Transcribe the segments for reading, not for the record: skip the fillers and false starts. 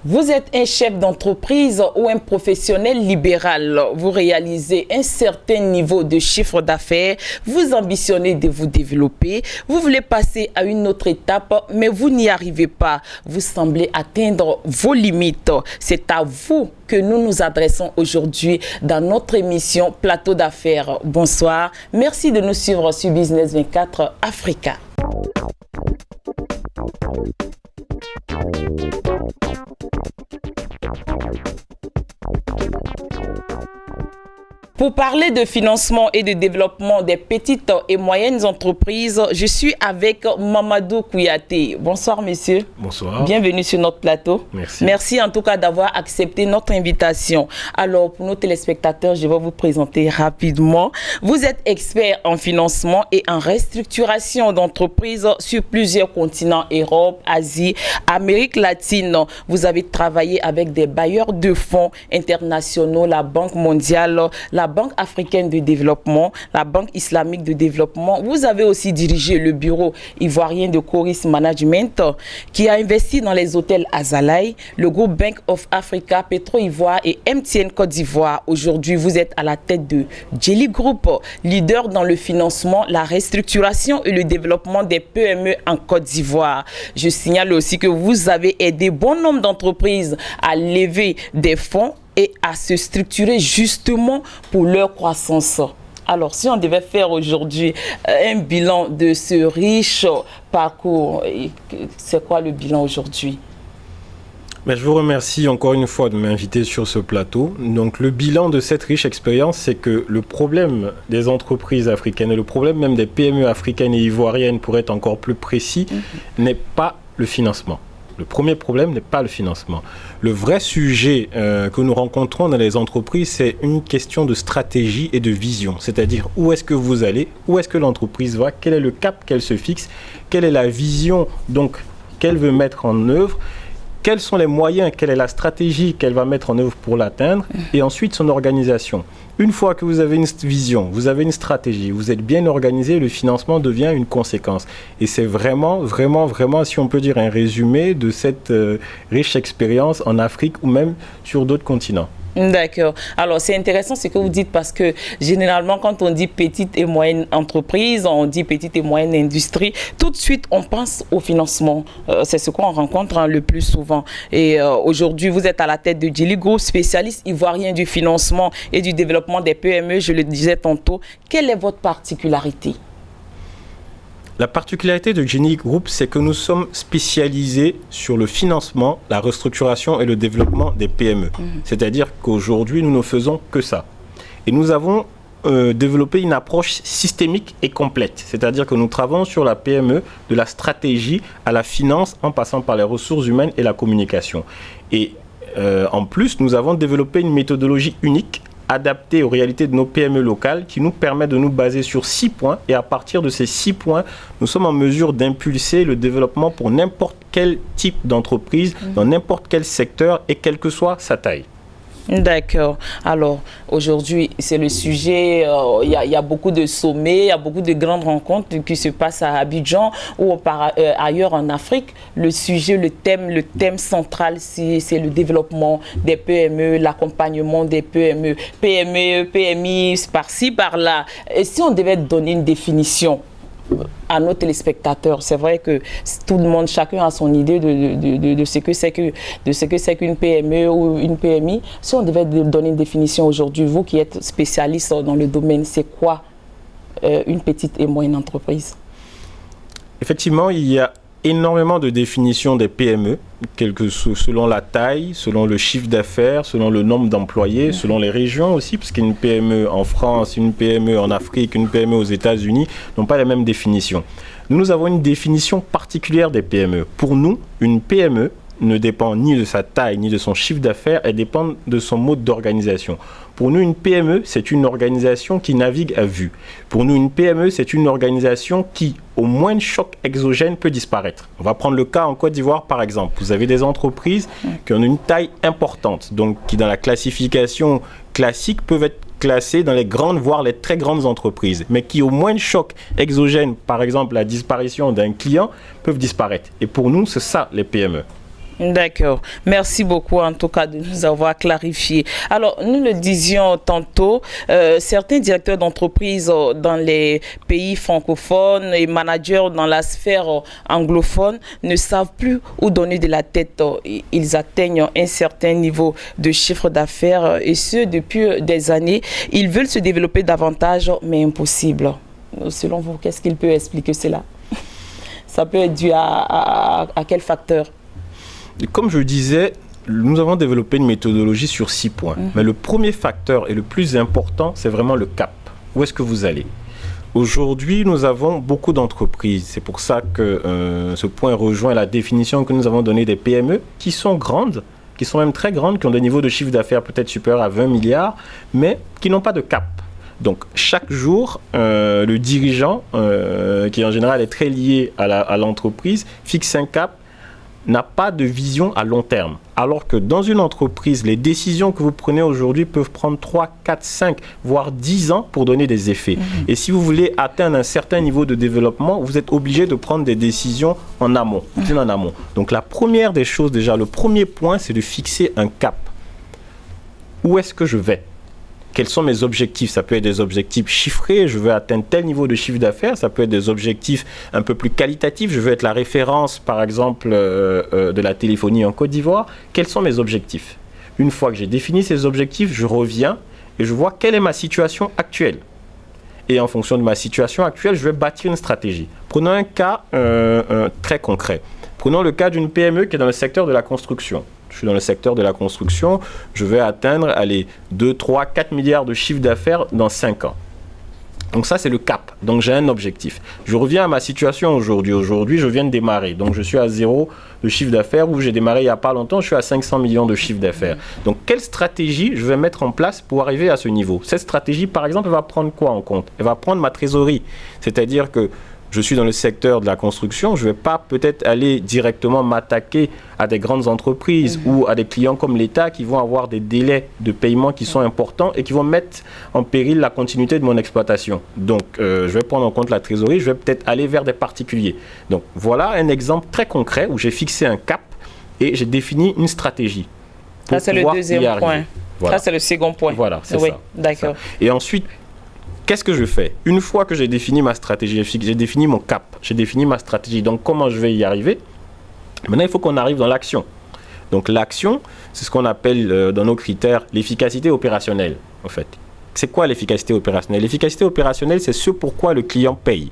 Vous êtes un chef d'entreprise ou un professionnel libéral. Vous réalisez un certain niveau de chiffre d'affaires. Vous ambitionnez de vous développer. Vous voulez passer à une autre étape, mais vous n'y arrivez pas. Vous semblez atteindre vos limites. C'est à vous que nous nous adressons aujourd'hui dans notre émission Plateau d'affaires. Bonsoir. Merci de nous suivre sur Business 24 Africa. Pour parler de financement et de développement des petites et moyennes entreprises, je suis avec Mamadou Kouyaté. Bonsoir, monsieur. Bonsoir. Bienvenue sur notre plateau. Merci. Merci en tout cas d'avoir accepté notre invitation. Alors, pour nos téléspectateurs, je vais vous présenter rapidement. Vous êtes expert en financement et en restructuration d'entreprises sur plusieurs continents, Europe, Asie, Amérique latine. Vous avez travaillé avec des bailleurs de fonds internationaux, la Banque mondiale, la Banque africaine de développement, la Banque islamique de développement. Vous avez aussi dirigé le bureau ivoirien de Coris Management qui a investi dans les hôtels Azalaï, le groupe Bank of Africa, Petro-Ivoire et MTN Côte d'Ivoire. Aujourd'hui, vous êtes à la tête de Jelly Group, leader dans le financement, la restructuration et le développement des PME en Côte d'Ivoire. Je signale aussi que vous avez aidé bon nombre d'entreprises à lever des fonds et à se structurer justement pour leur croissance. Alors, si on devait faire aujourd'hui un bilan de ce riche parcours, c'est quoi le bilan aujourd'hui? Je vous remercie encore une fois de m'inviter sur ce plateau. Donc, le bilan de cette riche expérience, c'est que le problème des entreprises africaines et le problème même des PME africaines et ivoiriennes, pour être encore plus précis, n'est pas le financement. Le premier problème n'est pas le financement. Le vrai sujet que nous rencontrons dans les entreprises, c'est une question de stratégie et de vision. C'est-à-dire où est-ce que vous allez, où est-ce que l'entreprise va, quel est le cap qu'elle se fixe, quelle est la vision donc qu'elle veut mettre en œuvre, quels sont les moyens, quelle est la stratégie qu'elle va mettre en œuvre pour l'atteindre, et ensuite son organisation. Une fois que vous avez une vision, vous avez une stratégie, vous êtes bien organisé, le financement devient une conséquence. Et c'est vraiment, si on peut dire, un résumé de cette riche expérience en Afrique ou même sur d'autres continents. D'accord. Alors, c'est intéressant ce que vous dites parce que généralement, quand on dit petite et moyenne entreprise, on dit petite et moyenne industrie, tout de suite, on pense au financement. C'est ce qu'on rencontre le plus souvent. Et aujourd'hui, vous êtes à la tête de Jelly Group, spécialiste ivoirien du financement et du développement des PME. Je le disais tantôt. Quelle est votre particularité? La particularité de Jelly Group, c'est que nous sommes spécialisés sur le financement, la restructuration et le développement des PME. C'est-à-dire qu'aujourd'hui, nous ne faisons que ça. Et nous avons développé une approche systémique et complète. C'est-à-dire que nous travaillons sur la PME, de la stratégie à la finance, en passant par les ressources humaines et la communication. Et en plus, nous avons développé une méthodologie unique adapté aux réalités de nos PME locales qui nous permet de nous baser sur 6 points et à partir de ces 6 points, nous sommes en mesure d'impulser le développement pour n'importe quel type d'entreprise, dans n'importe quel secteur et quelle que soit sa taille. D'accord. Alors, aujourd'hui, c'est le sujet, il y a beaucoup de sommets, il y a beaucoup de grandes rencontres qui se passent à Abidjan ou ailleurs en Afrique. Le sujet, le thème central, c'est le développement des PME, l'accompagnement des PME, PMI, par-ci, par-là. Et si on devait donner une définition à nos téléspectateurs, c'est vrai que tout le monde, chacun a son idée de ce que c'est qu'une PME ou une PMI. Si on devait donner une définition aujourd'hui, vous qui êtes spécialiste dans le domaine, c'est quoi une petite et moyenne entreprise? Effectivement, il y a énormément de définitions des PME, selon la taille, selon le chiffre d'affaires, selon le nombre d'employés, selon les régions aussi, parce qu'une PME en France, une PME en Afrique, une PME aux États-Unis n'ont pas les mêmes définitions. Nous avons une définition particulière des PME. Pour nous, une PME ne dépend ni de sa taille, ni de son chiffre d'affaires, elle dépend de son mode d'organisation. Pour nous, une PME, c'est une organisation qui navigue à vue. Pour nous, une PME, c'est une organisation qui, au moindre choc exogène, peut disparaître. On va prendre le cas en Côte d'Ivoire, par exemple. Vous avez des entreprises qui ont une taille importante, donc qui, dans la classification classique, peuvent être classées dans les grandes, voire les très grandes entreprises, mais qui, au moindre choc exogène, par exemple la disparition d'un client, peuvent disparaître. Et pour nous, c'est ça, les PME. D'accord. Merci beaucoup en tout cas de nous avoir clarifié. Alors, nous le disions tantôt, certains directeurs d'entreprise dans les pays francophones et managers dans la sphère anglophone ne savent plus où donner de la tête. Ils atteignent un certain niveau de chiffre d'affaires et ce, depuis des années. Ils veulent se développer davantage, mais impossible. Selon vous, qu'est-ce qu'il peut expliquer cela? Ça peut être dû à quel facteur? Comme je disais, nous avons développé une méthodologie sur 6 points. Mais le premier facteur et le plus important, c'est vraiment le cap. Où est-ce que vous allez? Aujourd'hui, nous avons beaucoup d'entreprises. C'est pour ça que ce point rejoint la définition que nous avons donnée des PME, qui sont grandes, qui sont même très grandes, qui ont des niveaux de chiffre d'affaires peut-être supérieurs à 20 milliards, mais qui n'ont pas de cap. Donc, chaque jour, le dirigeant, qui en général est très lié à l'entreprise, fixe un cap, n'a pas de vision à long terme. Alors que dans une entreprise, les décisions que vous prenez aujourd'hui peuvent prendre 3, 4, 5, voire 10 ans pour donner des effets. Et si vous voulez atteindre un certain niveau de développement, vous êtes obligé de prendre des décisions en amont, bien en amont. Donc la première des choses, déjà, le premier point, c'est de fixer un cap. Où est-ce que je vais ? Quels sont mes objectifs? Ça peut être des objectifs chiffrés, je veux atteindre tel niveau de chiffre d'affaires. Ça peut être des objectifs un peu plus qualitatifs, je veux être la référence, par exemple, de la téléphonie en Côte d'Ivoire. Quels sont mes objectifs? Une fois que j'ai défini ces objectifs, je reviens et je vois quelle est ma situation actuelle. Et en fonction de ma situation actuelle, je vais bâtir une stratégie. Prenons un cas très concret. Prenons le cas d'une PME qui est dans le secteur de la construction. Je suis dans le secteur de la construction, je vais atteindre 2, 3, 4 milliards de chiffre d'affaires dans 5 ans. Donc ça, c'est le cap. Donc j'ai un objectif. Je reviens à ma situation aujourd'hui. Aujourd'hui, je viens de démarrer. Donc je suis à 0 de chiffre d'affaires où j'ai démarré il n'y a pas longtemps, je suis à 500 millions de chiffre d'affaires. Donc quelle stratégie je vais mettre en place pour arriver à ce niveau? Cette stratégie, par exemple, elle va prendre quoi en compte? Elle va prendre ma trésorerie. C'est-à-dire que je suis dans le secteur de la construction, je ne vais pas peut-être aller directement m'attaquer à des grandes entreprises ou à des clients comme l'État qui vont avoir des délais de paiement qui sont importants et qui vont mettre en péril la continuité de mon exploitation. Donc, je vais prendre en compte la trésorerie, je vais peut-être aller vers des particuliers. Donc, voilà un exemple très concret où j'ai fixé un cap et j'ai défini une stratégie. Ça, c'est le deuxième point. Voilà. Ça, c'est le second point. Voilà, c'est oui, ça. D'accord. Et ensuite, qu'est-ce que je fais? Une fois que j'ai défini ma stratégie, j'ai défini mon cap, j'ai défini ma stratégie, donc comment je vais y arriver? Maintenant, il faut qu'on arrive dans l'action. Donc l'action, c'est ce qu'on appelle dans nos critères l'efficacité opérationnelle, en fait. C'est quoi l'efficacité opérationnelle? L'efficacité opérationnelle, c'est ce pourquoi le client paye.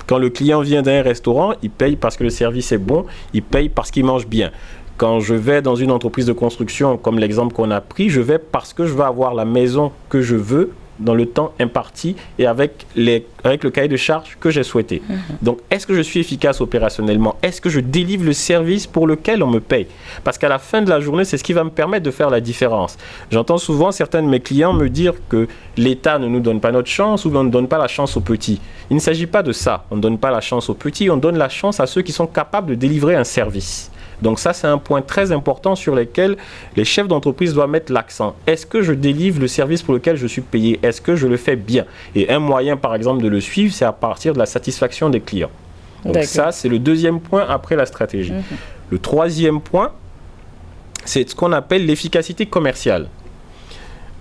Quand le client vient d'un restaurant, il paye parce que le service est bon, il paye parce qu'il mange bien. Quand je vais dans une entreprise de construction, comme l'exemple qu'on a pris, je vais parce que je veux avoir la maison que je veux, dans le temps imparti et avec le cahier de charges que j'ai souhaité. Donc, est-ce que je suis efficace opérationnellement? Est-ce que je délivre le service pour lequel on me paye? Parce qu'à la fin de la journée, c'est ce qui va me permettre de faire la différence. J'entends souvent certains de mes clients me dire que l'État ne nous donne pas notre chance ou on ne donne pas la chance aux petits. Il ne s'agit pas de ça. On ne donne pas la chance aux petits, on donne la chance à ceux qui sont capables de délivrer un service. Donc ça, c'est un point très important sur lequel les chefs d'entreprise doivent mettre l'accent. Est-ce que je délivre le service pour lequel je suis payé? Est-ce que je le fais bien? Et un moyen, par exemple, de le suivre, c'est à partir de la satisfaction des clients. Donc ça, c'est le deuxième point après la stratégie. Le troisième point, c'est ce qu'on appelle l'efficacité commerciale.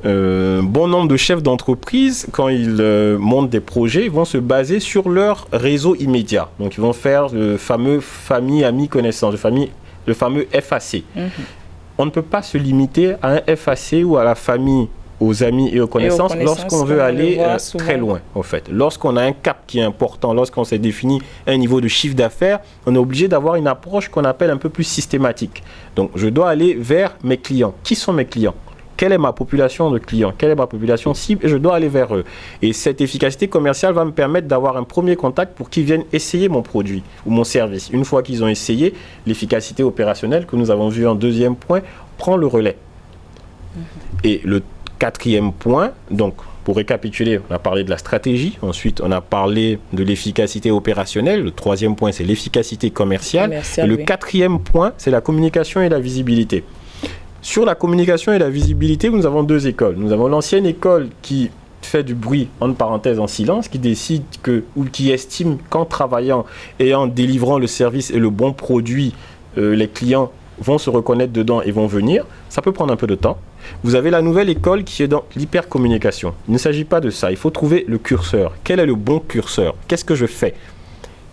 Bon nombre de chefs d'entreprise, quand ils montent des projets, vont se baser sur leur réseau immédiat. Donc, ils vont faire le fameux famille, amis, connaissances, le fameux FAC. On ne peut pas se limiter à un FAC ou à la famille, aux amis et aux connaissances lorsqu'on veut aller très loin, en fait. Lorsqu'on a un cap qui est important, lorsqu'on s'est défini un niveau de chiffre d'affaires, on est obligé d'avoir une approche qu'on appelle un peu plus systématique. Donc, je dois aller vers mes clients. Qui sont mes clients? Quelle est ma population de clients? Quelle est ma population cible? Et je dois aller vers eux. Et cette efficacité commerciale va me permettre d'avoir un premier contact pour qu'ils viennent essayer mon produit ou mon service. Une fois qu'ils ont essayé, l'efficacité opérationnelle que nous avons vu en deuxième point prend le relais. Et le quatrième point, donc pour récapituler, on a parlé de la stratégie, ensuite on a parlé de l'efficacité opérationnelle, le troisième point c'est l'efficacité commerciale, et le quatrième point c'est la communication et la visibilité. Sur la communication et la visibilité, nous avons deux écoles. Nous avons l'ancienne école qui fait du bruit, entre parenthèses, en silence, qui décide ou qui estime qu'en travaillant et en délivrant le service et le bon produit, les clients vont se reconnaître dedans et vont venir. Ça peut prendre un peu de temps. Vous avez la nouvelle école qui est dans l'hypercommunication. Il ne s'agit pas de ça. Il faut trouver le curseur. Quel est le bon curseur? Qu'est-ce que je fais?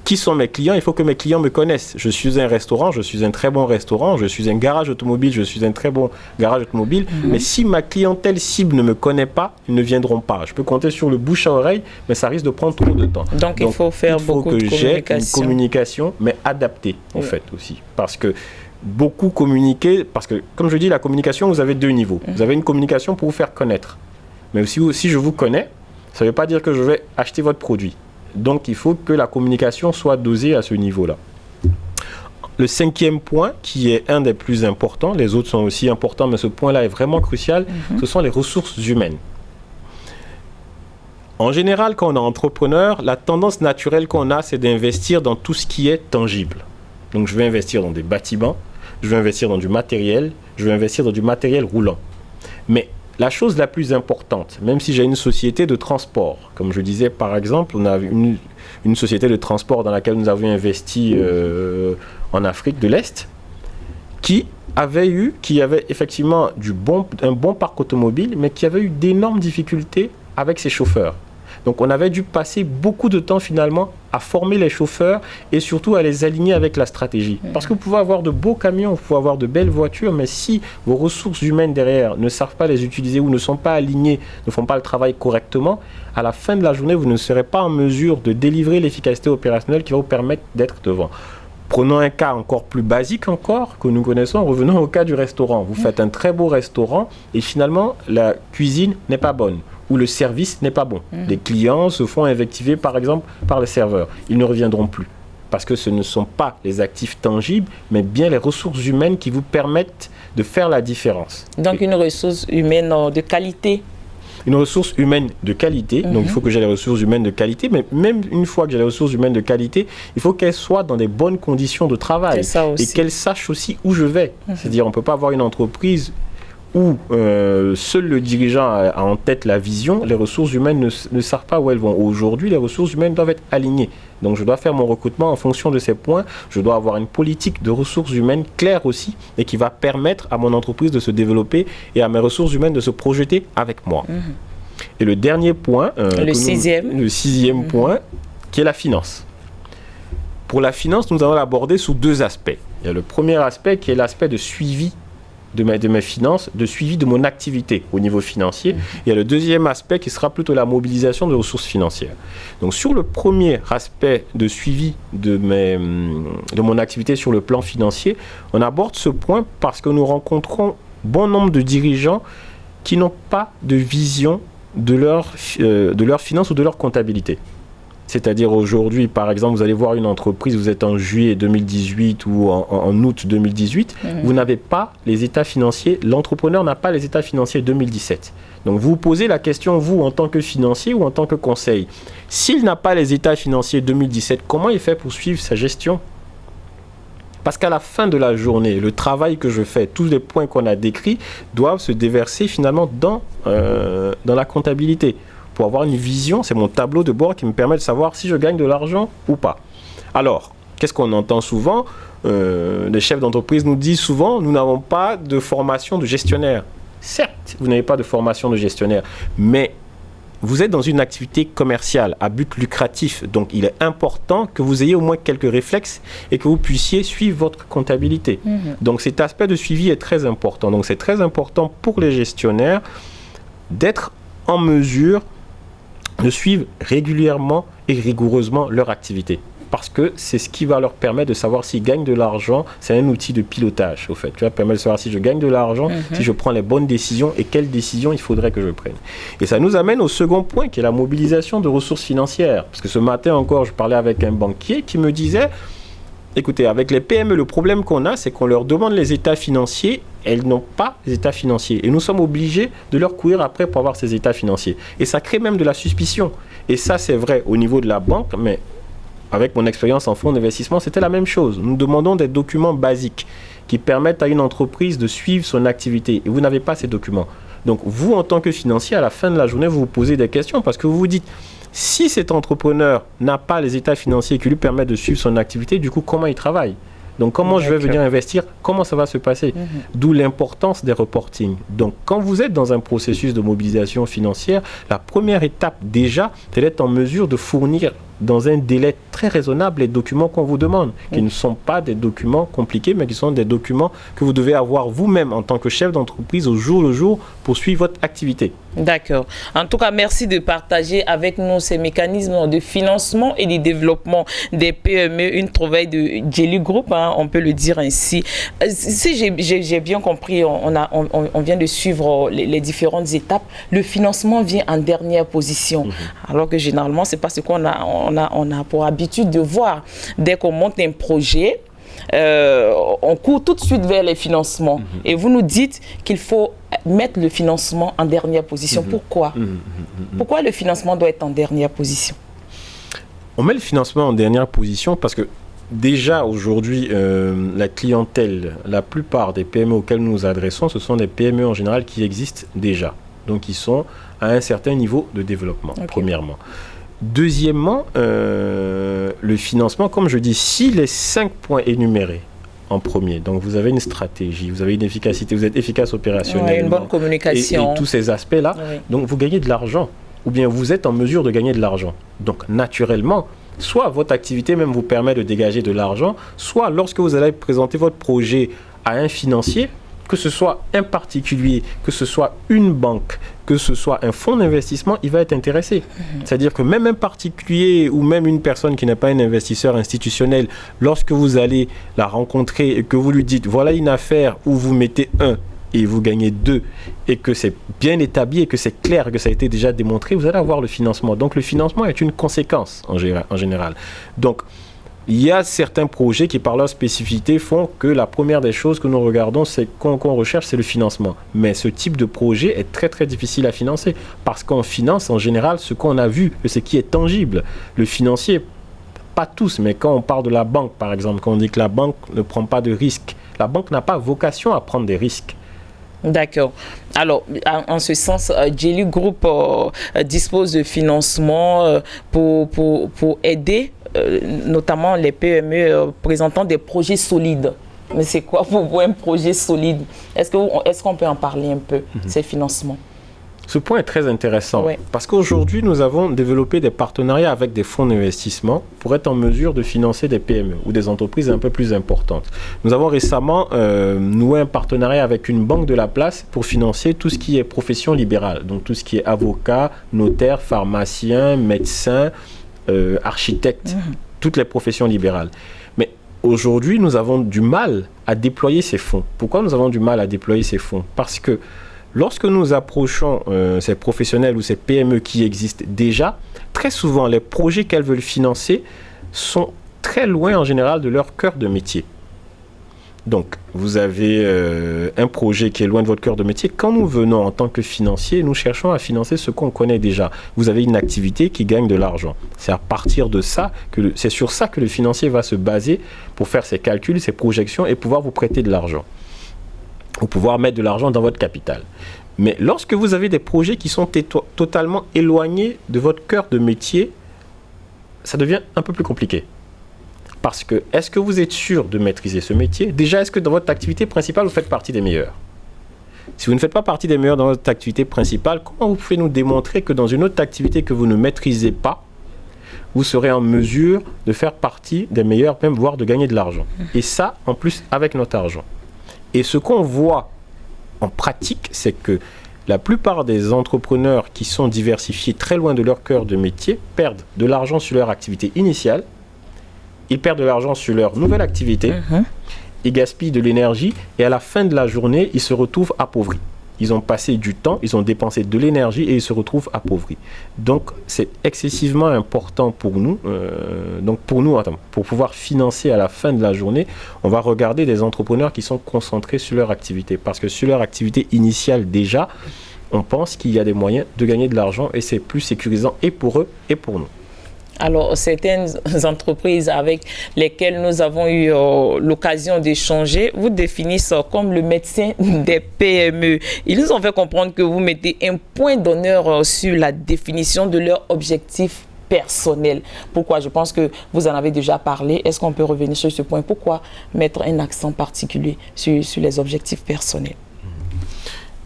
Qui sont mes clients? Il faut que mes clients me connaissent. Je suis un restaurant, je suis un très bon restaurant, je suis un garage automobile, je suis un très bon garage automobile. Mais si ma clientèle cible ne me connaît pas, ils ne viendront pas. Je peux compter sur le bouche à oreille, mais ça risque de prendre trop de temps. Donc il faut faire beaucoup de communication. Il faut que j'ai une communication, mais adaptée, en fait, aussi. Parce que beaucoup communiquer, parce que, comme je dis, la communication, vous avez deux niveaux. Vous avez une communication pour vous faire connaître. Mais aussi, si je vous connais, ça ne veut pas dire que je vais acheter votre produit. Donc, il faut que la communication soit dosée à ce niveau-là. Le 5e point, qui est un des plus importants, les autres sont aussi importants, mais ce point-là est vraiment crucial, ce sont les ressources humaines. En général, quand on est entrepreneur, la tendance naturelle qu'on a, c'est d'investir dans tout ce qui est tangible. Donc, je vais investir dans des bâtiments, je vais investir dans du matériel, je vais investir dans du matériel roulant. Mais la chose la plus importante, même si j'ai une société de transport, comme je disais par exemple, on a une société de transport dans laquelle nous avions investi en Afrique de l'Est, qui avait effectivement un bon parc automobile, mais qui avait eu d'énormes difficultés avec ses chauffeurs. Donc on avait dû passer beaucoup de temps finalement à former les chauffeurs et surtout à les aligner avec la stratégie. Parce que vous pouvez avoir de beaux camions, vous pouvez avoir de belles voitures, mais si vos ressources humaines derrière ne savent pas les utiliser ou ne sont pas alignées, ne font pas le travail correctement, à la fin de la journée, vous ne serez pas en mesure de délivrer l'efficacité opérationnelle qui va vous permettre d'être devant. Prenons un cas encore plus basique que nous connaissons, revenons au cas du restaurant. Vous faites un très beau restaurant et finalement la cuisine n'est pas bonne ou le service n'est pas bon. Les clients se font invectiver par exemple par les serveurs. Ils ne reviendront plus parce que ce ne sont pas les actifs tangibles mais bien les ressources humaines qui vous permettent de faire la différence. Donc une ressource humaine de qualité. Une ressource humaine de qualité, donc il faut que j'ai les ressources humaines de qualité, mais même une fois que j'ai les ressources humaines de qualité, il faut qu'elles soient dans des bonnes conditions de travail et qu'elles sachent aussi où je vais. C'est-à-dire on ne peut pas avoir une entreprise où seul le dirigeant a en tête la vision, les ressources humaines ne savent pas où elles vont. Aujourd'hui, les ressources humaines doivent être alignées. Donc je dois faire mon recrutement en fonction de ces points. Je dois avoir une politique de ressources humaines claire aussi et qui va permettre à mon entreprise de se développer et à mes ressources humaines de se projeter avec moi. Et le dernier point, le sixième point, qui est la finance. Pour la finance, nous allons l'aborder sous deux aspects. Il y a le premier aspect qui est l'aspect de suivi de mes finances, de suivi de mon activité au niveau financier. Il y a le deuxième aspect qui sera plutôt la mobilisation de ressources financières. Donc sur le premier aspect de suivi de mon activité sur le plan financier, on aborde ce point parce que nous rencontrons bon nombre de dirigeants qui n'ont pas de vision de leur finances ou de leur comptabilité. C'est-à-dire aujourd'hui, par exemple, vous allez voir une entreprise, vous êtes en juillet 2018 ou en août 2018, vous n'avez pas les états financiers, l'entrepreneur n'a pas les états financiers 2017. Donc vous vous posez la question, vous, en tant que financier ou en tant que conseil, s'il n'a pas les états financiers 2017, comment il fait pour suivre sa gestion ? Parce qu'à la fin de la journée, le travail que je fais, tous les points qu'on a décrits, doivent se déverser finalement dans la comptabilité. Pour avoir une vision, c'est mon tableau de bord qui me permet de savoir si je gagne de l'argent ou pas. Alors, qu'est-ce qu'on entend souvent ? Les chefs d'entreprise nous disent souvent, nous n'avons pas de formation de gestionnaire. Certes, vous n'avez pas de formation de gestionnaire, mais vous êtes dans une activité commerciale à but lucratif. Donc, il est important que vous ayez au moins quelques réflexes et que vous puissiez suivre votre comptabilité. Donc, cet aspect de suivi est très important. Donc, c'est très important pour les gestionnaires d'être en mesure de suivre régulièrement et rigoureusement leur activité. Parce que c'est ce qui va leur permettre de savoir s'ils gagnent de l'argent. C'est un outil de pilotage, au fait. Tu vas permettre de savoir si je gagne de l'argent, si je prends les bonnes décisions et quelles décisions il faudrait que je prenne. Et ça nous amène au second point, qui est la mobilisation de ressources financières. Parce que ce matin encore, je parlais avec un banquier qui me disait, écoutez, avec les PME, le problème qu'on a, c'est qu'on leur demande les états financiers, elles n'ont pas les états financiers. Et nous sommes obligés de leur courir après pour avoir ces états financiers. Et ça crée même de la suspicion. Et ça, c'est vrai au niveau de la banque, mais avec mon expérience en fonds d'investissement, c'était la même chose. Nous demandons des documents basiques qui permettent à une entreprise de suivre son activité. Et vous n'avez pas ces documents. Donc, vous, en tant que financier, à la fin de la journée, vous vous posez des questions parce que vous vous dites, si cet entrepreneur n'a pas les états financiers qui lui permettent de suivre son activité, du coup, comment il travaille ? Donc, comment je vais venir investir? Comment ça va se passer? D'où l'importance des reportings. Donc, quand vous êtes dans un processus de mobilisation financière, la première étape, déjà, c'est d'être en mesure de fournir dans un délai très raisonnable les documents qu'on vous demande, qui ne sont pas des documents compliqués, mais qui sont des documents que vous devez avoir vous-même en tant que chef d'entreprise au jour le jour pour suivre votre activité. D'accord. En tout cas, merci de partager avec nous ces mécanismes de financement et de développement des PME, une trouvaille de Djeli Group, hein, on peut le dire ainsi. Si j'ai bien compris, on vient de suivre les différentes étapes. Le financement vient en dernière position, alors que généralement, c'est pas ce qu'on a pour habitude de voir. Dès qu'on monte un projet, on court tout de suite vers les financements. Et vous nous dites qu'il faut mettre le financement en dernière position. Pourquoi? Pourquoi le financement doit être en dernière position? On met le financement en dernière position parce que déjà aujourd'hui, la clientèle, la plupart des PME auxquelles nous nous adressons, ce sont des PME en général qui existent déjà. Donc, ils sont à un certain niveau de développement, premièrement. Deuxièmement, le financement, comme je dis, si les 5 points énumérés en premier, donc vous avez une stratégie, vous avez une efficacité, vous êtes efficace opérationnellement, une bonne communication et tous ces aspects-là, donc vous gagnez de l'argent, ou bien vous êtes en mesure de gagner de l'argent. Donc naturellement, soit votre activité même vous permet de dégager de l'argent, soit lorsque vous allez présenter votre projet à un financier, que ce soit un particulier, que ce soit une banque, que ce soit un fonds d'investissement, il va être intéressé. C'est-à-dire que même un particulier ou même une personne qui n'est pas un investisseur institutionnel, lorsque vous allez la rencontrer et que vous lui dites, voilà une affaire où vous mettez 1 et vous gagnez 2, et que c'est bien établi et que c'est clair, que ça a été déjà démontré, vous allez avoir le financement. Donc le financement est une conséquence en général. Donc, il y a certains projets qui, par leur spécificité, font que la première des choses que nous regardons, c'est qu'on recherche, c'est le financement. Mais ce type de projet est très, très difficile à financer parce qu'on finance en général ce qu'on a vu, ce qui est tangible. Le financier, pas tous, mais quand on parle de la banque, par exemple, quand on dit que la banque ne prend pas de risques, la banque n'a pas vocation à prendre des risques. D'accord. Alors, en ce sens, Djeli Group dispose de financement pour aider notamment les PME présentant des projets solides. Mais c'est quoi pour vous un projet solide? Est-ce qu'on peut en parler un peu, ces financements? Ce point est très intéressant parce qu'aujourd'hui, nous avons développé des partenariats avec des fonds d'investissement pour être en mesure de financer des PME ou des entreprises un peu plus importantes. Nous avons récemment noué un partenariat avec une banque de la place pour financer tout ce qui est profession libérale, donc tout ce qui est avocat, notaire, pharmacien, médecin, architecte, toutes les professions libérales. Mais aujourd'hui, nous avons du mal à déployer ces fonds. Pourquoi nous avons du mal à déployer ces fonds? Parce que lorsque nous approchons ces professionnels ou ces PME qui existent déjà, très souvent, les projets qu'elles veulent financer sont très loin en général de leur cœur de métier. Donc, vous avez un projet qui est loin de votre cœur de métier. Quand nous venons en tant que financier, nous cherchons à financer ce qu'on connaît déjà. Vous avez une activité qui gagne de l'argent. C'est à partir de ça, c'est sur ça que le financier va se baser pour faire ses calculs, ses projections et pouvoir vous prêter de l'argent. Ou pouvoir mettre de l'argent dans votre capital. Mais lorsque vous avez des projets qui sont totalement éloignés de votre cœur de métier, ça devient un peu plus compliqué. Parce que, est-ce que vous êtes sûr de maîtriser ce métier? Déjà, est-ce que dans votre activité principale, vous faites partie des meilleurs? Si vous ne faites pas partie des meilleurs dans votre activité principale, comment vous pouvez nous démontrer que dans une autre activité que vous ne maîtrisez pas, vous serez en mesure de faire partie des meilleurs, même voire de gagner de l'argent? Et ça, en plus, avec notre argent. Et ce qu'on voit en pratique, c'est que la plupart des entrepreneurs qui sont diversifiés très loin de leur cœur de métier perdent de l'argent sur leur activité initiale, ils perdent de l'argent sur leur nouvelle activité, ils gaspillent de l'énergie et à la fin de la journée, ils se retrouvent appauvris. Ils ont passé du temps, ils ont dépensé de l'énergie et ils se retrouvent appauvris. Donc, c'est excessivement important pour nous. Pour pouvoir financer à la fin de la journée, on va regarder des entrepreneurs qui sont concentrés sur leur activité. Parce que sur leur activité initiale déjà, on pense qu'il y a des moyens de gagner de l'argent et c'est plus sécurisant et pour eux et pour nous. Alors, certaines entreprises avec lesquelles nous avons eu l'occasion d'échanger vous définissent comme le médecin des PME. Ils nous ont fait comprendre que vous mettez un point d'honneur sur la définition de leur objectif personnel. Pourquoi? Je pense que vous en avez déjà parlé. Est-ce qu'on peut revenir sur ce point? Pourquoi mettre un accent particulier sur les objectifs personnels?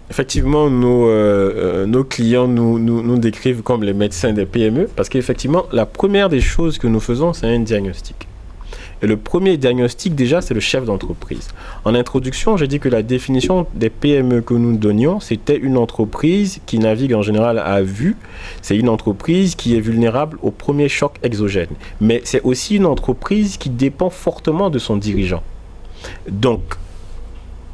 Effectivement, nos clients nous décrivent comme les médecins des PME parce qu'effectivement, la première des choses que nous faisons, c'est un diagnostic. Et le premier diagnostic, déjà, c'est le chef d'entreprise. En introduction, j'ai dit que la définition des PME que nous donnions, c'était une entreprise qui navigue en général à vue. C'est une entreprise qui est vulnérable au premier choc exogène. Mais c'est aussi une entreprise qui dépend fortement de son dirigeant. Donc,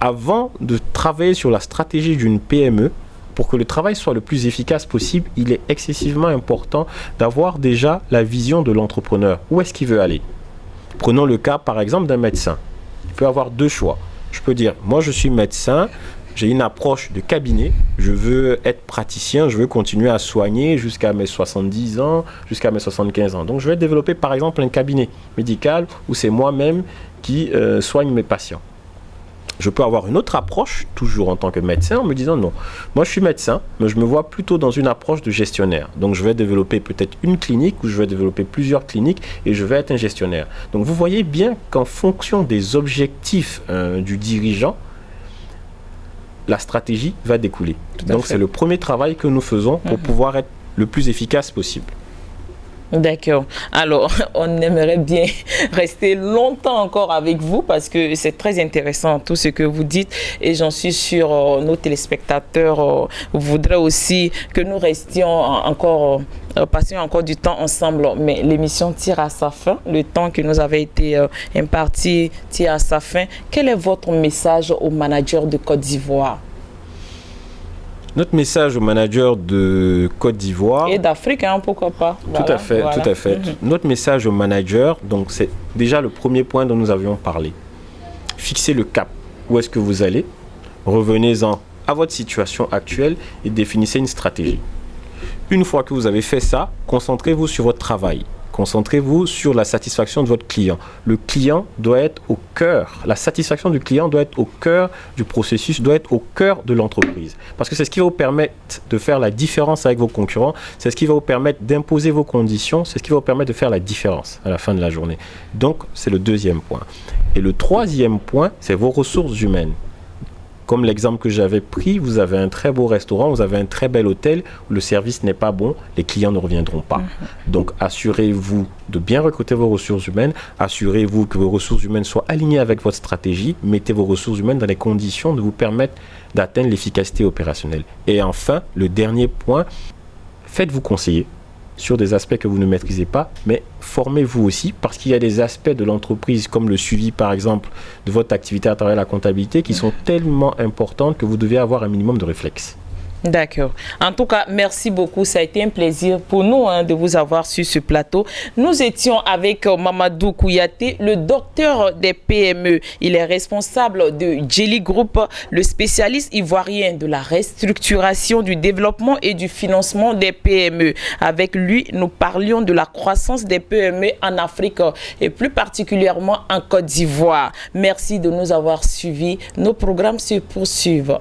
avant de travailler sur la stratégie d'une PME, pour que le travail soit le plus efficace possible, il est excessivement important d'avoir déjà la vision de l'entrepreneur. Où est-ce qu'il veut aller? Prenons le cas, par exemple, d'un médecin. Il peut avoir deux choix. Je peux dire, moi, je suis médecin, j'ai une approche de cabinet, je veux être praticien, je veux continuer à soigner jusqu'à mes 70 ans, jusqu'à mes 75 ans. Donc, je vais développer, par exemple, un cabinet médical où c'est moi-même qui soigne mes patients. Je peux avoir une autre approche, toujours en tant que médecin, en me disant non, moi je suis médecin, mais je me vois plutôt dans une approche de gestionnaire. Donc je vais développer peut-être une clinique ou je vais développer plusieurs cliniques et je vais être un gestionnaire. Donc vous voyez bien qu'en fonction des objectifs du dirigeant, la stratégie va découler. Donc c'est le premier travail que nous faisons pour pouvoir être le plus efficace possible. D'accord. Alors, on aimerait bien rester longtemps encore avec vous parce que c'est très intéressant tout ce que vous dites et j'en suis sûr nos téléspectateurs voudraient aussi que nous restions encore, passions encore du temps ensemble. Mais l'émission tire à sa fin. Le temps que nous avait été imparti tire à sa fin. Quel est votre message aux managers de Côte d'Ivoire? Notre message aux managers de Côte d'Ivoire... Et d'Afrique, hein, pourquoi pas. Tout à fait, tout à fait. Notre message aux managers, donc c'est déjà le premier point dont nous avions parlé. Fixez le cap. Où est-ce que vous allez? Revenez-en à votre situation actuelle et définissez une stratégie. Une fois que vous avez fait ça, concentrez-vous sur votre travail. Concentrez-vous sur la satisfaction de votre client. Le client doit être au cœur. La satisfaction du client doit être au cœur du processus, doit être au cœur de l'entreprise. Parce que c'est ce qui va vous permettre de faire la différence avec vos concurrents. C'est ce qui va vous permettre d'imposer vos conditions. C'est ce qui va vous permettre de faire la différence à la fin de la journée. Donc, c'est le deuxième point. Et le troisième point, c'est vos ressources humaines. Comme l'exemple que j'avais pris, vous avez un très beau restaurant, vous avez un très bel hôtel, où le service n'est pas bon, les clients ne reviendront pas. Donc, assurez-vous de bien recruter vos ressources humaines, assurez-vous que vos ressources humaines soient alignées avec votre stratégie, mettez vos ressources humaines dans les conditions de vous permettre d'atteindre l'efficacité opérationnelle. Et enfin, le dernier point, faites-vous conseiller sur des aspects que vous ne maîtrisez pas, mais formez-vous aussi parce qu'il y a des aspects de l'entreprise comme le suivi par exemple de votre activité à travers la comptabilité qui sont tellement importantes que vous devez avoir un minimum de réflexe. D'accord. En tout cas, merci beaucoup. Ça a été un plaisir pour nous de vous avoir sur ce plateau. Nous étions avec Mamadou Kouyaté, le docteur des PME. Il est responsable de Jelly Group, le spécialiste ivoirien de la restructuration, du développement et du financement des PME. Avec lui, nous parlions de la croissance des PME en Afrique et plus particulièrement en Côte d'Ivoire. Merci de nous avoir suivis. Nos programmes se poursuivent.